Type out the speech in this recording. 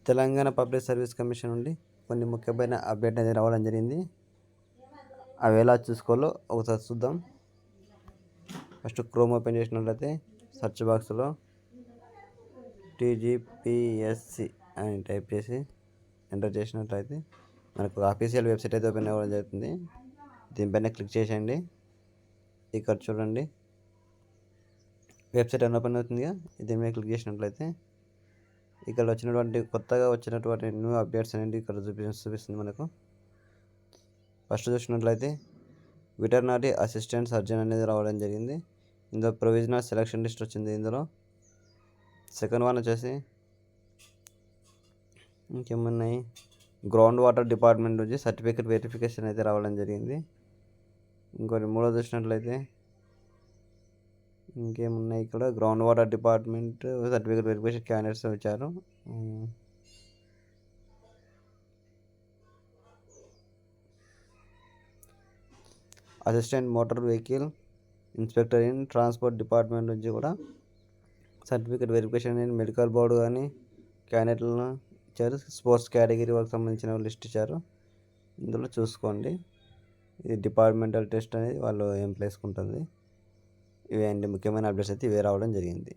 Telangana public service commission నుండి కొన్ని ముఖ్యమైన అప్డేట్ అనేది రావడం జరిగింది. అవి ఎలా చూసుకోవాలో ఒకసారి చూద్దాం. ఫస్ట్ క్రోమ్ ఓపెన్ చేసినట్లయితే సెర్చ్ బాక్స్లో TGPSC అని టైప్ చేసి ఎంటర్ చేసినట్లయితే మనకు అఫీషియల్ వెబ్సైట్ అయితే ఓపెన్ అవ్వడం జరుగుతుంది. దీనిపైన క్లిక్ చేసేయండి. ఇక్కడ చూడండి వెబ్సైట్ అని ఓపెన్ అవుతుందిగా, దీని మీద క్లిక్ చేసినట్లయితే ఇక్కడ కొత్తగా వచ్చినటువంటి న్యూ అప్డేట్స్ అనేది ఇక్కడ చూపిస్తుంది మనకు. ఫస్ట్ చూసినట్లయితే వెటర్నరీ అసిస్టెంట్ సర్జన్ అనేది రావడం జరిగింది. ఇందులో ప్రొవిజనల్ సెలక్షన్ లిస్ట్ వచ్చింది. ఇందులో సెకండ్ వన్ వచ్చేసి ఇంకేమున్నాయి, గ్రౌండ్ వాటర్ డిపార్ట్మెంట్ నుంచి సర్టిఫికేట్ వెరిఫికేషన్ అయితే రావడం జరిగింది. ఇంకోటి మూడో చూసినట్లయితే ఇంకేమున్నాయి, ఇక్కడ ground water department certificate verification candidates వచ్చారు. Assistant motor vehicle inspector in transport department నుంచి కూడా certificate verification and medical board కానీ క్యాండిడేట్లను ఇచ్చారు. స్పోర్ట్స్ కేటగిరీ వాళ్ళకి సంబంధించిన లిస్ట్ ఇచ్చారు. ఇందులో చూసుకోండి. ఇది డిపార్ట్మెంటల్ టెస్ట్ అనేది వాళ్ళు ఎంప్లాయీస్కి ఉంటుంది. ఇవే అండి ముఖ్యమైన అప్డేట్స్ అయితే ఇవే రావడం జరిగింది.